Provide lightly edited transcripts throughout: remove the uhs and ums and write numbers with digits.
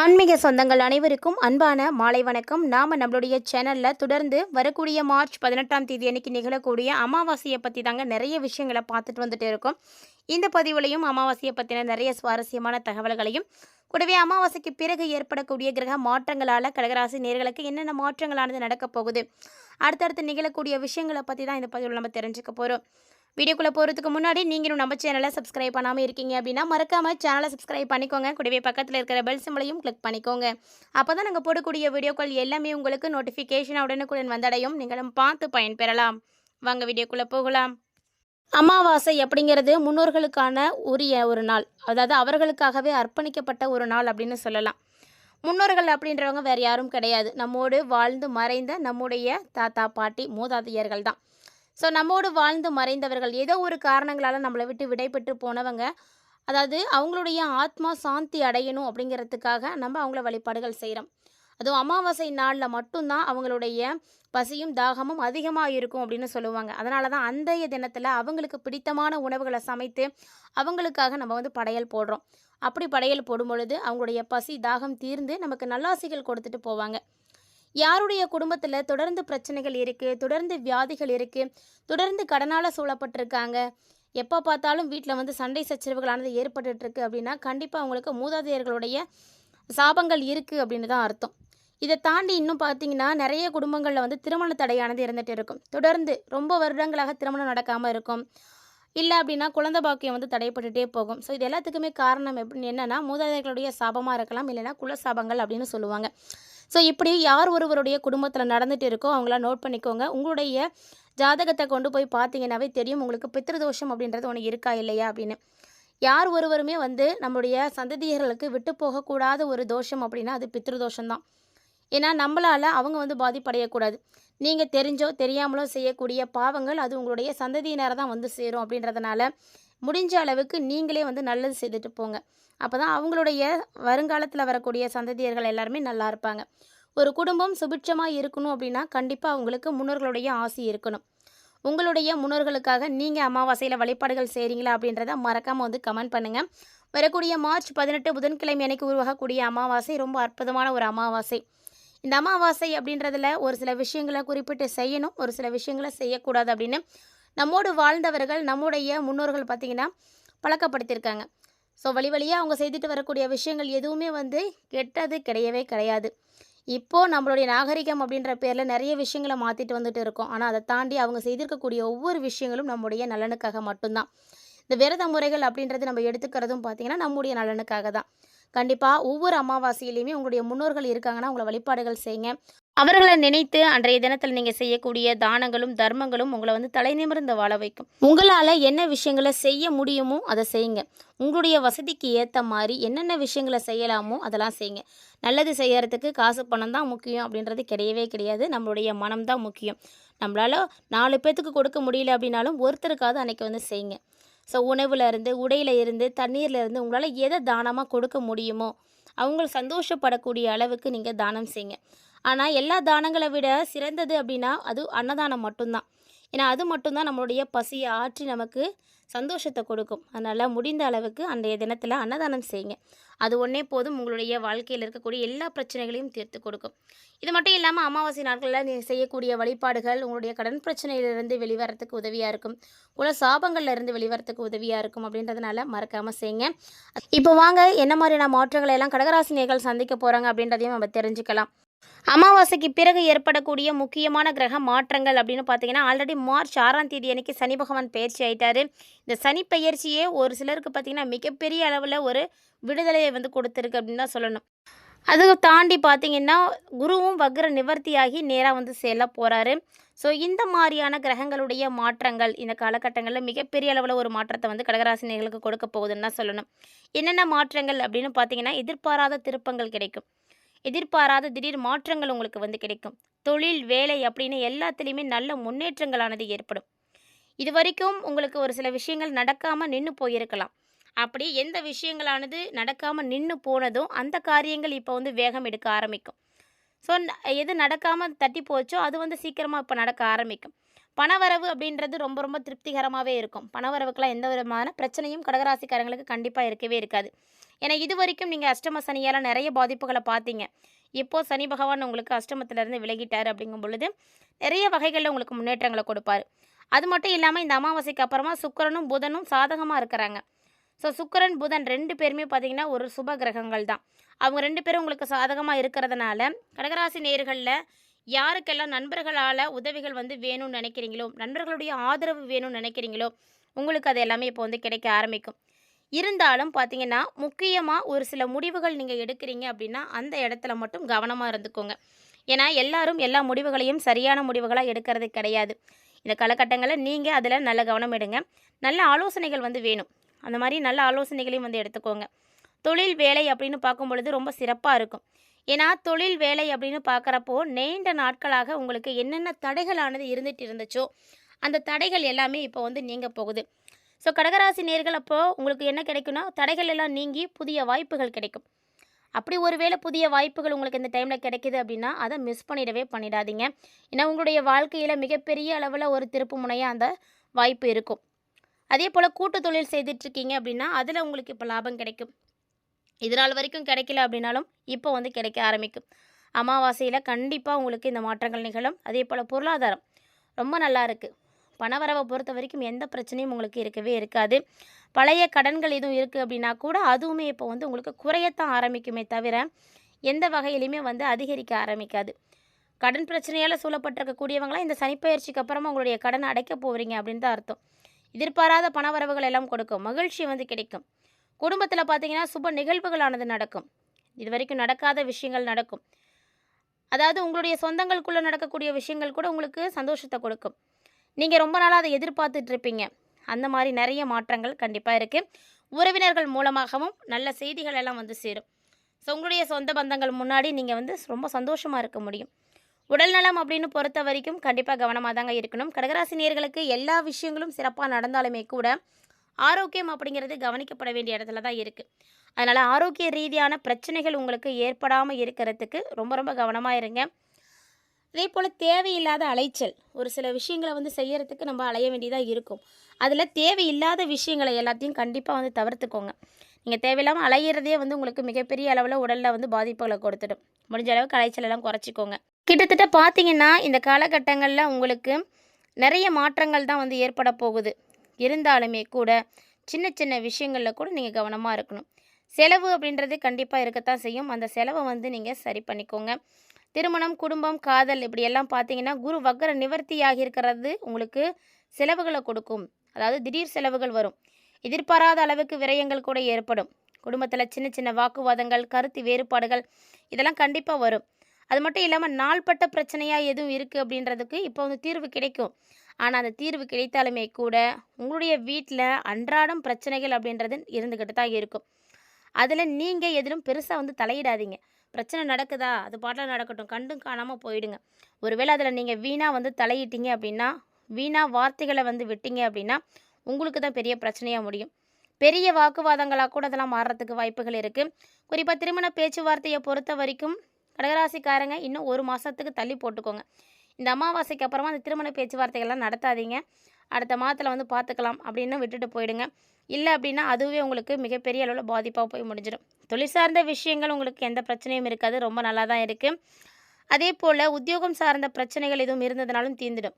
ஆன்மீக சொந்தங்கள் அனைவருக்கும் அன்பான மாலை வணக்கம். நம்மளுடைய சேனலில் தொடர்ந்து வரக்கூடிய மார்ச் 18ஆம் தேதி அன்னைக்கு நிகழக்கூடிய அமாவாசையை பற்றி தாங்க நிறைய விஷயங்களை பார்த்துட்டு வந்துட்டு இருக்கோம். இந்த பதிவுலையும் அமாவாசையை பற்றின நிறைய சுவாரஸ்யமான தகவல்களையும் கூடவே அமாவாசைக்கு பிறகு ஏற்படக்கூடிய கிரக மாற்றங்களால் கடகராசி நேர்களுக்கு என்னென்ன மாற்றங்களானது நடக்கப் போகுது, அடுத்தடுத்து நிகழக்கூடிய விஷயங்களை பற்றி தான் இந்த பதிவில் நம்ம தெரிஞ்சுக்க போகிறோம். வீடியோக்குள்ளே போகிறதுக்கு முன்னாடி நீங்களும் நம்ம சேனலை சப்ஸ்கிரைப் பண்ணாமல் இருக்கீங்க அப்படின்னா மறக்காமல் சேனலை சப்ஸ்கிரைப் பண்ணிக்கோங்க. கூடவே பக்கத்தில் இருக்கிற பெல் சிம்பளையும் கிளிக் பண்ணிக்கோங்க. அப்போ தான் நாங்கள் போடக்கூடிய வீடியோக்கள் எல்லாமே உங்களுக்கு நோட்டிஃபிகேஷன் உடனுக்குடன் வந்தடையும். நீங்களும் பார்த்து பயன்பெறலாம். வாங்க வீடியோக்குள்ளே போகலாம். அமாவாசை அப்படிங்கிறது முன்னோர்களுக்கான உரிய ஒரு நாள், அதாவது அவர்களுக்காகவே அர்ப்பணிக்கப்பட்ட ஒரு நாள் அப்படின்னு சொல்லலாம். முன்னோர்கள் அப்படின்றவங்க வேறு யாரும் கிடையாது, நம்மோடு வாழ்ந்து மறைந்த நம்முடைய தாத்தா பாட்டி மூதாதையர்கள் தான். ஸோ நம்மோடு வாழ்ந்து மறைந்தவர்கள் ஏதோ ஒரு காரணங்களால் நம்மளை விட்டு விடைபெற்று போனவங்க, அதாவது அவங்களுடைய ஆத்மா சாந்தி அடையணும் அப்படிங்கிறதுக்காக நம்ம அவங்கள வழிபாடுகள் செய்கிறோம். அதுவும் அமாவாசை நாளில் மட்டும்தான் அவங்களுடைய பசியும் தாகமும் அதிகமாக இருக்கும் அப்படின்னு சொல்லுவாங்க. அதனால தான் அன்றைய தினத்தில் அவங்களுக்கு பிடித்தமான உணவுகளை சமைத்து அவங்களுக்காக நம்ம படையல் போடுறோம். அப்படி படையல் போடும் பொழுது அவங்களுடைய பசி தாகம் தீர்ந்து நமக்கு நல்லாசிகள் கொடுத்துட்டு போவாங்க. யாருடைய குடும்பத்தில் தொடர்ந்து பிரச்சனைகள் இருக்குது, தொடர்ந்து வியாதிகள் இருக்குது, தொடர்ந்து கடனால் சூழப்பட்டிருக்காங்க, எப்போ பார்த்தாலும் வீட்டில் சண்டை சச்சரவுகளானது ஏற்பட்டுருக்கு அப்படின்னா கண்டிப்பாக அவங்களுக்கு மூதாதையர்களுடைய சாபங்கள் இருக்குது அப்படின்னு தான் அர்த்தம். இதை தாண்டி இன்னும் பார்த்தீங்கன்னா நிறைய குடும்பங்களில் திருமண தடையானது இருந்துகிட்டு இருக்கும். தொடர்ந்து ரொம்ப வருடங்களாக திருமணம் நடக்காமல் இருக்கும். இல்லை அப்படின்னா குழந்தை பாக்கியம் தடைப்பட்டுகிட்டே போகும். ஸோ இது எல்லாத்துக்குமே காரணம் என்னென்னா மூதாதையர்களுடைய சாபமாக இருக்கலாம், இல்லைன்னா குலசாபங்கள் அப்படின்னு சொல்லுவாங்க. ஸோ இப்படி யார் ஒருவருடைய குடும்பத்தில் நடந்துகிட்டு இருக்கோ அவங்களாம் நோட் பண்ணிக்கோங்க. உங்களுடைய ஜாதகத்தை கொண்டு போய் பார்த்தீங்கன்னாவே தெரியும் உங்களுக்கு பித்ருதோஷம் அப்படின்றது ஒன்று இருக்கா இல்லையா அப்படின்னு. யார் ஒருவருமே நம்முடைய சந்ததியர்களுக்கு விட்டு போகக்கூடாத ஒரு தோஷம் அப்படின்னா அது பித்ருதோஷம்தான். ஏன்னா நம்மளால் அவங்க பாதிப்படையக்கூடாது. நீங்கள் தெரிஞ்சோ தெரியாமலோ செய்யக்கூடிய பாவங்கள் அது உங்களுடைய சந்ததியினரை தான் சேரும். அப்படின்றதுனால முடிஞ்ச அளவுக்கு நீங்களே நல்லது செய்துட்டு போங்க. அப்போ தான் அவங்களுடைய வருங்காலத்தில் வரக்கூடிய சந்ததியர்கள் எல்லாருமே நல்லா இருப்பாங்க. ஒரு குடும்பம் சுபிட்சமாக இருக்கணும் அப்படின்னா கண்டிப்பாக அவங்களுக்கு முன்னோர்களுடைய ஆசி இருக்கணும். உங்களுடைய முன்னோர்களுக்காக நீங்கள் அமாவாசையில் வழிபாடுகள் செய்கிறீங்களா அப்படின்றத மறக்காமல் கமெண்ட் பண்ணுங்கள். வரக்கூடிய மார்ச் 18 புதன்கிழமை அன்னைக்கு உருவாகக்கூடிய அமாவாசை ரொம்ப அற்புதமான ஒரு அமாவாசை. இந்த அமாவாசை அப்படின்றதுல ஒரு சில விஷயங்களை குறிப்பிட்டு செய்யணும், ஒரு சில விஷயங்களை செய்யக்கூடாது அப்படின்னு நம்மோடு வாழ்ந்தவர்கள் நம்முடைய முன்னோர்கள் பார்த்திங்கன்னா பழக்கப்படுத்தியிருக்காங்க. ஸோ வழி வழியாக அவங்க செய்துட்டு வரக்கூடிய விஷயங்கள் எதுவுமே கெட்டது கிடையவே கிடையாது. இப்போது நம்மளுடைய நாகரிகம் அப்படின்ற பேரில் நிறைய விஷயங்களை மாற்றிட்டு வந்துட்டு இருக்கோம். ஆனால் அதை தாண்டி அவங்க செய்திருக்கக்கூடிய ஒவ்வொரு விஷயங்களும் நம்முடைய நலனுக்காக மட்டும்தான். இந்த விரத முறைகள் அப்படின்றது நம்ம எடுத்துக்கிறதும் பார்த்திங்கன்னா நம்முடைய நலனுக்காக தான். கண்டிப்பாக ஒவ்வொரு அமாவாசையிலையுமே உங்களுடைய முன்னோர்கள் இருக்காங்கன்னா உங்களை வழிபாடுகள் செய்யுங்க. அவர்களை நினைத்து அன்றைய தினத்தில் நீங்கள் செய்யக்கூடிய தானங்களும் தர்மங்களும் உங்களை தலை நிமிர்ந்து வாழ வைக்கும். உங்களால் என்ன விஷயங்களை செய்ய முடியுமோ அதை செய்யுங்க. உங்களுடைய வசதிக்கு ஏற்ற மாதிரி என்னென்ன விஷயங்களை செய்யலாமோ அதெல்லாம் செய்யுங்க. நல்லது செய்யறதுக்கு காசு பணம் தான் முக்கியம் அப்படின்றது கிடையவே கிடையாது. நம்மளுடைய மனம் தான் முக்கியம். நம்மளால் 4 பேர்த்துக்கு கொடுக்க முடியல அப்படின்னாலும் ஒருத்தருக்காவது அன்றைக்கி செய்யுங்க. ஸோ உணவில் இருந்து, உடையில் இருந்து, தண்ணீரில் இருந்து உங்களால் எதை தானமாக கொடுக்க முடியுமோ அவங்க சந்தோஷப்படக்கூடிய அளவுக்கு நீங்கள் தானம் செய்யுங்க. ஆனால் எல்லா தானங்களை விட சிறந்தது அப்படின்னா அது அன்னதானம் மட்டும்தான். ஏன்னா அது மட்டும்தான் நம்மளுடைய பசியை ஆற்றி நமக்கு சந்தோஷத்தை கொடுக்கும். அதனால் முடிந்த அளவுக்கு அன்றைய தினத்தில் அன்னதானம் செய்யுங்க. அது ஒன்றே போதும், உங்களுடைய வாழ்க்கையில் இருக்கக்கூடிய எல்லா பிரச்சனைகளையும் தீர்த்து கொடுக்கும். இது மட்டும் இல்லாமல் அமாவாசை நாட்களில் நீங்கள் செய்யக்கூடிய வழிபாடுகள் உங்களுடைய கடன் பிரச்சனையிலிருந்து வெளிவரத்துக்கு உதவியாக இருக்கும், குல சாபங்கள்லேருந்து வெளிவரத்துக்கு உதவியாக இருக்கும். அப்படின்றதுனால மறக்காமல் செய்யுங்க. இப்போ வாங்க என்ன மாதிரியான மாற்றங்களை எல்லாம் கடகராசினியர்கள் சந்திக்க போகிறாங்க அப்படின்றதையும் நம்ம தெரிஞ்சுக்கலாம். அமாவாசைக்கு பிறகு ஏற்படக்கூடிய முக்கியமான கிரக மாற்றங்கள் அப்படின்னு பார்த்தீங்கன்னா ஆல்ரெடி மார்ச் 6ஆம் தேதி அன்னைக்கு சனி பகவான் பயிற்சி ஆயிட்டாரு. இந்த சனி பயிற்சியே ஒரு சிலருக்கு பார்த்திங்கன்னா மிகப்பெரிய அளவில் ஒரு விடுதலையை கொடுத்துருக்கு அப்படின்னு தான் சொல்லணும். அதை தாண்டி பார்த்திங்கன்னா குருவும் வக்ர நிவர்த்தியாகி நேராக செல்ல போகிறாரு. ஸோ இந்த மாதிரியான கிரகங்களுடைய மாற்றங்கள் இந்த காலகட்டங்களில் மிகப்பெரிய அளவில் ஒரு மாற்றத்தை கடகராசினியர்களுக்கு கொடுக்க போகுதுன்னு தான் சொல்லணும். என்னென்ன மாற்றங்கள் அப்படின்னு பார்த்தீங்கன்னா எதிர்பாராத திருப்பங்கள் கிடைக்கும், எதிர்பாராத திடீர் மாற்றங்கள் உங்களுக்கு கிடைக்கும். தொழில் வேலை அப்படின்னு எல்லாத்துலேயுமே நல்ல முன்னேற்றங்களானது ஏற்படும். இது வரைக்கும் உங்களுக்கு ஒரு சில விஷயங்கள் நடக்காமல் நின்று போயிருக்கலாம். அப்படி எந்த விஷயங்களானது நடக்காமல் நின்று போனதும் அந்த காரியங்கள் இப்போ வேகம் எடுக்க ஆரம்பிக்கும். ஸோ எது நடக்காமல் தட்டி போச்சோ அது சீக்கிரமாக இப்போ நடக்க ஆரம்பிக்கும். பணவரவு அப்படின்றது ரொம்ப ரொம்ப திருப்திகரமாகவே இருக்கும். பணவரவுக்கெலாம் எந்த விதமான பிரச்சனையும் கடகராசிக்காரங்களுக்கு கண்டிப்பாக இருக்கவே இருக்காது. ஏன்னா இது வரைக்கும் நீங்கள் அஷ்டம சனியால் நிறைய பாதிப்புகளை பார்த்தீங்க. இப்போது சனி பகவான் உங்களுக்கு அஷ்டமத்திலேருந்து விலகிட்டார் அப்படிங்கும் பொழுது நிறைய வகைகளில் உங்களுக்கு முன்னேற்றங்களை கொடுப்பார். அது மட்டும் இல்லாமல் இந்த அமாவாசைக்கு அப்புறமா சுக்கிரனும் புதனும் சாதகமாக இருக்கிறாங்க. ஸோ சுக்கிரன் புதன் 2 பேருமே பார்த்தீங்கன்னா ஒரு சுப கிரகங்கள் தான். அவங்க 2 பேரும் உங்களுக்கு சாதகமாக இருக்கிறதுனால கடகராசி நேயர்களில் யாருக்கெல்லாம் நண்பர்களால் உதவிகள் வந்து வேணும்னு நினைக்கிறீங்களோ, நண்பர்களுடைய ஆதரவு வேணும்னு நினைக்கிறீங்களோ, உங்களுக்கு அது எல்லாமே இப்போ வந்து கிடைக்க ஆரம்பிக்கும். இருந்தாலும் பார்த்தீங்கன்னா, முக்கியமாக ஒரு சில முடிவுகள் நீங்கள் எடுக்கிறீங்க அப்படின்னா, அந்த இடத்துல மட்டும் கவனமாக இருந்துக்கோங்க. ஏன்னா எல்லாரும் எல்லா முடிவுகளையும் சரியான முடிவுகளாக எடுக்கிறது கிடையாது. இந்த காலகட்டங்களில் நீங்கள் அதில் நல்ல கவனம் எடுங்க. நல்ல ஆலோசனைகள் வந்து வேணும். அந்த மாதிரி நல்ல ஆலோசனைகளையும் வந்து எடுத்துக்கோங்க. தொழில் வேலை அப்படின்னு பார்க்கும் பொழுது ரொம்ப சிறப்பாக இருக்கும். ஏன்னா தொழில் வேலை அப்படின்னு பார்க்குறப்போ நீண்ட நாட்களாக உங்களுக்கு என்னென்ன தடைகளானது இருந்துட்டு இருந்துச்சோ அந்த தடைகள் எல்லாமே இப்போ வந்து நீங்க போகுது. ஸோ கடகராசி நேர்கள் அப்போது உங்களுக்கு என்ன கிடைக்குன்னா தடைகள் எல்லாம் நீங்கி புதிய வாய்ப்புகள் கிடைக்கும். அப்படி ஒருவேளை புதிய வாய்ப்புகள் உங்களுக்கு இந்த டைமில் கிடைக்கிது அப்படின்னா அதை மிஸ் பண்ணிடாதீங்க. ஏன்னா உங்களுடைய வாழ்க்கையில் மிகப்பெரிய அளவில் ஒரு திருப்பு முனையாக அந்த வாய்ப்பு இருக்கும். அதே போல் கூட்டு தொழில் செய்துட்ருக்கீங்க அப்படின்னா அதில் உங்களுக்கு இப்போ லாபம் கிடைக்கும். இது நாள் வரைக்கும் கிடைக்கல அப்படின்னாலும் இப்போ வந்து கிடைக்க ஆரம்பிக்கும். அமாவாசையில் கண்டிப்பாக உங்களுக்கு இந்த மாற்றங்கள் நிகழும். அதே போல் பொருளாதாரம் ரொம்ப நல்லா இருக்குது. பணவரவை பொறுத்த வரைக்கும் எந்த பிரச்சனையும் உங்களுக்கு இருக்கவே இருக்காது. பழைய கடன்கள் எதுவும் இருக்குது அப்படின்னா கூட அதுவுமே இப்போ வந்து உங்களுக்கு குறையத்தான் ஆரம்பிக்குமே தவிர எந்த வகையிலையுமே வந்து அதிகரிக்க ஆரம்பிக்காது. கடன் பிரச்சனையால் சூழப்பட்டிருக்கக்கூடியவங்களாம் இந்த சனிப்பெயர்ச்சிக்கு அப்புறமா உங்களுடைய கடனை அடைக்க போகிறீங்க அப்படின்னு தான் அர்த்தம். எதிர்பாராத பணவரவுகள் எல்லாம் கொடுக்கும். மகிழ்ச்சி வந்து கிடைக்கும். குடும்பத்தில் பார்த்தீங்கன்னா சுப நிகழ்வுகளானது நடக்கும். இது வரைக்கும் நடக்காத விஷயங்கள் நடக்கும். அதாவது உங்களுடைய சொந்தங்களுக்குள்ளே நடக்கக்கூடிய விஷயங்கள் கூட உங்களுக்கு சந்தோஷத்தை கொடுக்கும். நீங்கள் ரொம்ப நாளாக அதை எதிர்பார்த்துட்டு இருப்பீங்க. அந்த மாதிரி நிறைய மாற்றங்கள் கண்டிப்பாக இருக்குது. உறவினர்கள் மூலமாகவும் நல்ல செய்திகள் எல்லாம் வந்து சேரும். ஸோ உங்களுடைய சொந்த பந்தங்கள் முன்னாடி நீங்கள் வந்து ரொம்ப சந்தோஷமாக இருக்க முடியும். உடல்நலம் அப்படின்னு பொறுத்த வரைக்கும் கண்டிப்பாக கவனமாக தாங்க இருக்கணும். கடகராசி நேயர்களுக்கு எல்லா விஷயங்களும் சிறப்பாக நடந்தாலுமே கூட ஆரோக்கியம் அப்படிங்கிறது கவனிக்கப்பட வேண்டிய இடத்துல தான் இருக்குது. அதனால் ஆரோக்கிய ரீதியான பிரச்சனைகள் உங்களுக்கு ஏற்படாமல் இருக்கிறதுக்கு ரொம்ப ரொம்ப கவனமாக இருங்க. அதே போல் தேவையில்லாத அலைச்சல் ஒரு சில விஷயங்களை வந்து செய்யறதுக்கு நம்ம அலைய வேண்டியதாக இருக்கும். அதில் தேவையில்லாத விஷயங்களை எல்லாத்தையும் கண்டிப்பாக வந்து தவிர்த்துக்கோங்க. நீங்கள் தேவையில்லாமல் அலையிறதே வந்து உங்களுக்கு மிகப்பெரிய அளவில் உடலில் வந்து பாதிப்புகளை கொடுத்துடும். முடிஞ்ச அளவுக்கு அலைச்சல் எல்லாம் குறைச்சிக்கோங்க. கிட்டத்தட்ட பார்த்தீங்கன்னா இந்த காலகட்டங்களில் உங்களுக்கு நிறைய மாற்றங்கள் தான் வந்து ஏற்பட போகுது. இருந்தாலுமே கூட சின்ன சின்ன விஷயங்களில் கூட நீங்கள் கவனமாக இருக்கணும். செலவு அப்படின்றது கண்டிப்பாக இருக்கத்தான் செய்யும். அந்த செலவை வந்து நீங்கள் சரி பண்ணிக்கோங்க. திருமணம், குடும்பம், காதல் இப்படியெல்லாம் பார்த்தீங்கன்னா குரு வக்கர நிவர்த்தியாகி இருக்கிறது உங்களுக்கு செலவுகளை கொடுக்கும். அதாவது திடீர் செலவுகள் வரும். எதிர்பாராத அளவுக்கு விரயங்கள் கூட ஏற்படும். குடும்பத்தில் சின்ன சின்ன வாக்குவாதங்கள், கருத்து வேறுபாடுகள் இதெல்லாம் கண்டிப்பாக வரும். அது மட்டும் இல்லாமல் நாள்பட்ட பிரச்சனையாக எதுவும் இருக்குது அப்படின்றதுக்கு இப்போ வந்து தீர்வு கிடைக்கும். ஆனால் அந்த தீர்வு கிடைத்தாலுமே கூட உங்களுடைய வீட்டில் அன்றாடம் பிரச்சனைகள் அப்படின்றது இருந்துக்கிட்டு தான் இருக்கும். அதில் நீங்கள் எதிலும் பெருசாக வந்து தலையிடாதீங்க. பிரச்சனை நடக்குதா அது பாட்டில் நடக்கட்டும், கண்டும் காணாமல் போயிடுங்க. ஒருவேளை அதில் நீங்கள் வீணாக வந்து தலையிட்டீங்க அப்படின்னா, வீணாக வார்த்தைகளை வந்து விட்டீங்க அப்படின்னா உங்களுக்கு தான் பெரிய பிரச்சனையாக முடியும். பெரிய வாக்குவாதங்களாக கூட அதெல்லாம் மாறுறதுக்கு வாய்ப்புகள் இருக்குது. குறிப்பாக திருமண பேச்சுவார்த்தையை பொறுத்த வரைக்கும் கடகராசிக்காரங்க இன்னும் 1 மாதத்துக்கு தள்ளி போட்டுக்கோங்க. இந்த அமாவாசைக்கு அப்புறமா அந்த திருமண பேச்சுவார்த்தைகள்லாம் நடத்தாதீங்க. அடுத்த மாதத்தில் வந்து பார்த்துக்கலாம் அப்படின்னு விட்டுட்டு போயிடுங்க. இல்லை அப்படின்னா அதுவே உங்களுக்கு மிகப்பெரிய அளவில் பாதிப்பாக போய் முடிஞ்சிடும். தொழில் சார்ந்த விஷயங்கள் உங்களுக்கு எந்த பிரச்சனையும் இருக்காது. ரொம்ப நல்லா தான் இருக்குது. அதே போல் உத்தியோகம் சார்ந்த பிரச்சனைகள் எதுவும் இருந்ததுனாலும் தீர்ந்துடும்.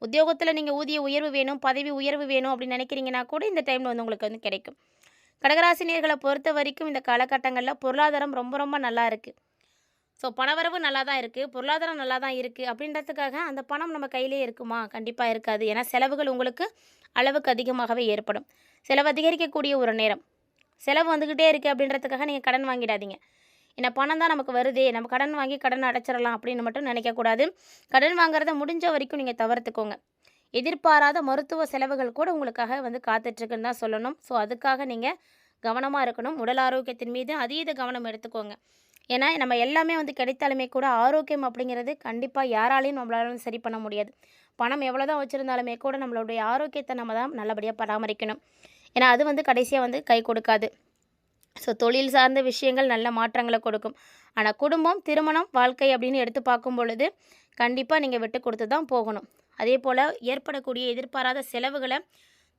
உத்தியோகத்தில் நீங்கள் ஊதிய உயர்வு வேணும், பதவி உயர்வு வேணும் அப்படின்னு நினைக்கிறீங்கன்னா கூட இந்த டைமில் வந்து உங்களுக்கு வந்து கிடைக்கும். கடகராசினியர்களை பொறுத்த வரைக்கும் இந்த காலகட்டங்களில் பொருளாதாரம் ரொம்ப ரொம்ப நல்லா இருக்குது. ஸோ பணவரவு நல்லா தான் இருக்குது, பொருளாதாரம் நல்லா தான் இருக்குது அப்படின்றதுக்காக அந்த பணம் நம்ம கையிலே இருக்குமா? கண்டிப்பாக இருக்காது. ஏன்னா செலவுகள் உங்களுக்கு அளவுக்கு அதிகமாகவே ஏற்படும். செலவு அதிகரிக்கக்கூடிய ஒரு நேரம். செலவு வந்துக்கிட்டே இருக்குது அப்படின்றதுக்காக நீங்கள் கடன் வாங்கிடாதீங்க. ஏன்னா பணம் தான் நமக்கு வருதே, நம்ம கடன் வாங்கி கடன் அடைச்சிடலாம் அப்படின்னு மட்டும் நினைக்கக்கூடாது. கடன் வாங்குறத முடிஞ்ச வரைக்கும் நீங்கள் தவிர்த்துக்கோங்க. எதிர்பாராத மருத்துவ செலவுகள் கூட உங்களுக்காக வந்து காத்துட்ருக்குன்னு தான் சொல்லணும். ஸோ அதுக்காக நீங்கள் கவனமாக இருக்கணும். உடல் ஆரோக்கியத்தின் மீது அதீத கவனம் எடுத்துக்கோங்க. ஏன்னா நம்ம எல்லாமே வந்து கிடைத்தாலுமே கூட ஆரோக்கியம் அப்படிங்கிறது கண்டிப்பாக யாராலையும் நம்மளால சரி பண்ண முடியாது. பணம் எவ்வளோ தான் வச்சுருந்தாலுமே கூட நம்மளுடைய ஆரோக்கியத்தை நம்ம தான் நல்லபடியாக பராமரிக்கணும். ஏன்னா அது வந்து கடைசியாக வந்து கை கொடுக்காது. ஸோ தொழில் சார்ந்த விஷயங்கள் நல்ல மாற்றங்களை கொடுக்கும். ஆனால் குடும்பம், திருமணம், வாழ்க்கை அப்படின்னு எடுத்து பார்க்கும் பொழுது கண்டிப்பாக நீங்கள் விட்டு கொடுத்து தான் போகணும். அதே போல் ஏற்படக்கூடிய எதிர்பாராத செலவுகளை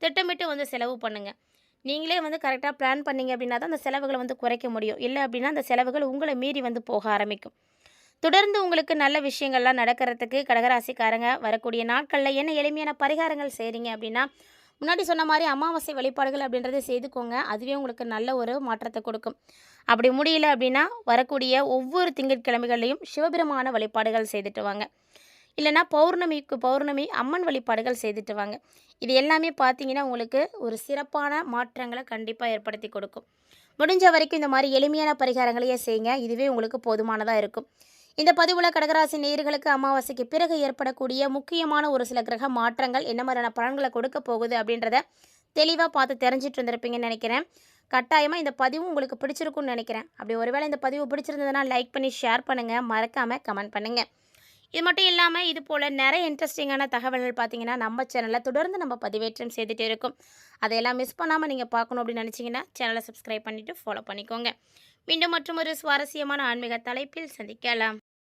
திட்டமிட்டு வந்து செலவு பண்ணுங்கள். நீங்களே வந்து கரெக்டாக பிளான் பண்ணீங்க அப்படின்னா தான் அந்த செலவுகள வந்து குறைக்க முடியும். இல்ல அப்படின்னா அந்த செலவுகள் உங்கள மீறி வந்து போக ஆரம்பிக்கும். தொடர்ந்து உங்களுக்கு நல்ல விஷயங்கள்லாம் நடக்கிறதுக்கு கடகராசிக்காரங்க வரக்கூடிய நாட்கள்ல என்ன எளிமையான பரிகாரங்கள் செய்றீங்க அப்படின்னா, முன்னாடி சொன்ன மாரி அமாவாசை வழிபாடுகள் அப்படின்றத செய்துக்கோங்க. அதுவே உங்களுக்கு நல்ல ஒரு மாற்றத்த கொடுக்கும். அப்படி முடியல அப்படின்னா, வரக்கூடிய ஒவ்வொரு திங்கட்கிழமைகள்லயும் சிவபெருமான வழிபாடுகள் செய்துட்டு வாங்க. இல்லன்னா பௌர்ணமிக்கு பௌர்ணமி அம்மன் வழிபாடுகள் செய்துட்டு வாங்க. இது எல்லாமே பார்த்தீங்கன்னா, உங்களுக்கு ஒரு சிறப்பான மாற்றங்கள கண்டிப்பா ஏற்படுத்தி கொடுக்கும். முடிஞ்ச வரைக்கும் இந்த மாரி எளிமையான பரிகாரங்களையே செய்யுங்க. இதுவே உங்களுக்கு போதுமானதா இருக்கும். இந்த பதிவுல கடகராசி நேயர்களுக்கு அமாவாசைக்கு பிறகு ஏற்படக்கூடிய முக்கியமான ஒரு சில கிரக மாற்றங்கள் என்ன மாதிரியான பலன்களை கொடுக்க போகுது அப்படின்றத தெளிவா பார்த்து தெரிஞ்சுட்டு இருந்திருப்பீங்கன்னு நினைக்கிறேன். கட்டாயமா இந்த பதிவு உங்களுக்கு பிடிச்சிருக்கும்னு நினைக்கிறேன். அப்படி ஒருவேளை இந்த பதிவு பிடிச்சிருந்ததுன்னா லைக் பண்ணி ஷேர் பண்ணுங்க. மறக்காம கமெண்ட் பண்ணுங்க. இது மட்டும் இல்லாம இது போல நிறைய இன்ட்ரெஸ்டிங்கான தகவல்கள் பார்த்தீங்கன்னா, நம்ம சேனல்ல தொடர்ந்து நம்ம பதிவேற்றம் செய்துட்டே இருக்கோம். அதையெல்லாம் மிஸ் பண்ணாம நீங்க பார்க்கணும் அப்படின்னு நினைச்சீங்கன்னா, சேனலை சப்ஸ்கிரைப் பண்ணிட்டு ஃபாலோ பண்ணிக்கோங்க. மீண்டும் மற்றொரு சுவாரஸ்யமான ஆன்மீக தலைப்பில் சந்திக்கலாம்.